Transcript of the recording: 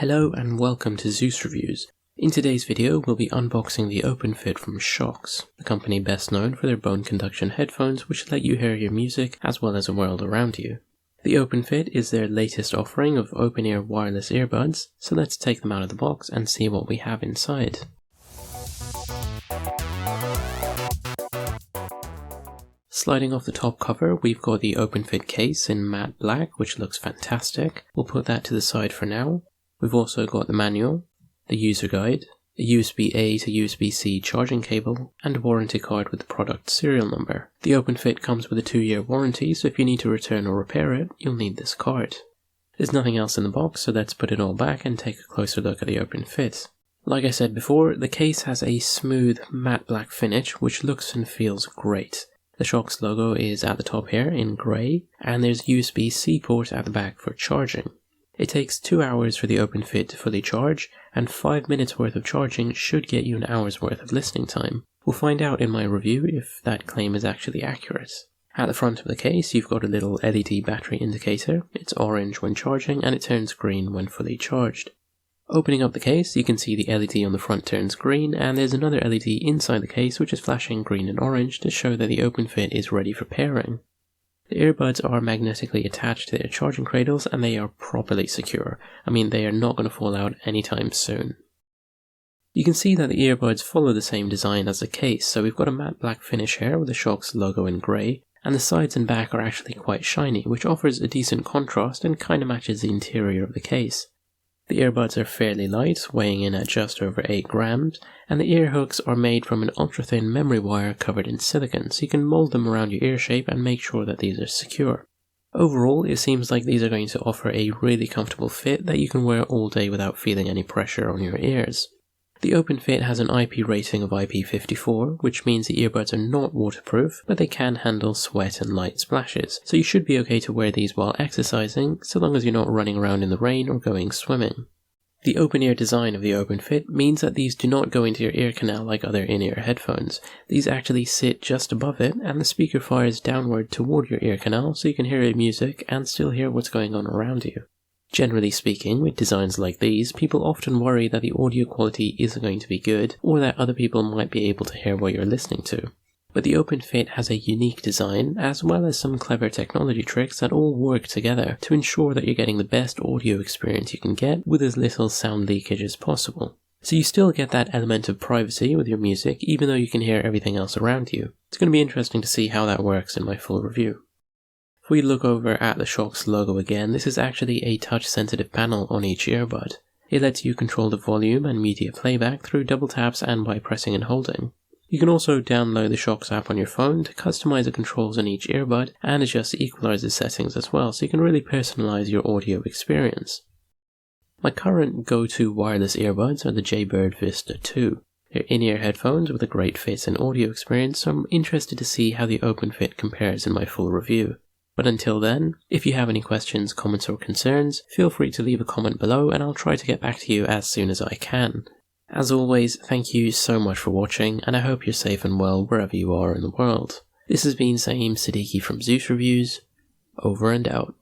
Hello and welcome to Zeus Reviews. In today's video we'll be unboxing the OpenFit from Shokz, the company best known for their bone conduction headphones which let you hear your music as well as the world around you. The OpenFit is their latest offering of open-ear wireless earbuds, so let's take them out of the box and see what we have inside. Sliding off the top cover, we've got the OpenFit case in matte black, which looks fantastic. We'll put that to the side for now. We've also got the manual, the user guide, a USB-A to USB-C charging cable, and a warranty card with the product serial number. The OpenFit comes with a 2-year warranty, so if you need to return or repair it, you'll need this card. There's nothing else in the box, so let's put it all back and take a closer look at the OpenFit. Like I said before, the case has a smooth matte black finish, which looks and feels great. The Shokz logo is at the top here in grey, and there's USB-C port at the back for charging. It takes 2 hours for the OpenFit to fully charge, and 5 minutes worth of charging should get you an hour's worth of listening time. We'll find out in my review if that claim is actually accurate. At the front of the case you've got a little LED battery indicator. It's orange when charging and it turns green when fully charged. Opening up the case, you can see the LED on the front turns green, and there's another LED inside the case which is flashing green and orange to show that the OpenFit is ready for pairing. The earbuds are magnetically attached to their charging cradles and they are properly secure. They are not going to fall out anytime soon. You can see that the earbuds follow the same design as the case, so we've got a matte black finish here with the Shokz logo in grey, and the sides and back are actually quite shiny, which offers a decent contrast and kind of matches the interior of the case. The earbuds are fairly light, weighing in at just over 8 grams, and the ear hooks are made from an ultra-thin memory wire covered in silicone, so you can mold them around your ear shape and make sure that these are secure. Overall, it seems like these are going to offer a really comfortable fit that you can wear all day without feeling any pressure on your ears. The OpenFit has an IP rating of IP54, which means the earbuds are not waterproof, but they can handle sweat and light splashes, so you should be okay to wear these while exercising, so long as you're not running around in the rain or going swimming. The open-ear design of the OpenFit means that these do not go into your ear canal like other in-ear headphones. These actually sit just above it, and the speaker fires downward toward your ear canal so you can hear your music and still hear what's going on around you. Generally speaking, with designs like these, people often worry that the audio quality isn't going to be good, or that other people might be able to hear what you're listening to. But the OpenFit has a unique design, as well as some clever technology tricks that all work together to ensure that you're getting the best audio experience you can get with as little sound leakage as possible. So you still get that element of privacy with your music, even though you can hear everything else around you. It's going to be interesting to see how that works in my full review. If we look over at the Shokz logo again, this is actually a touch-sensitive panel on each earbud. It lets you control the volume and media playback through double taps and by pressing and holding. You can also download the Shokz app on your phone to customize the controls on each earbud and adjust the equalizer settings as well, so you can really personalize your audio experience. My current go-to wireless earbuds are the Jaybird Vista 2. They're in-ear headphones with a great fit and audio experience, so I'm interested to see how the OpenFit compares in my full review. But until then, if you have any questions, comments or concerns, feel free to leave a comment below and I'll try to get back to you as soon as I can. As always, thank you so much for watching, and I hope you're safe and well wherever you are in the world. This has been Zaeem Siddiqui from Zeus Reviews, over and out.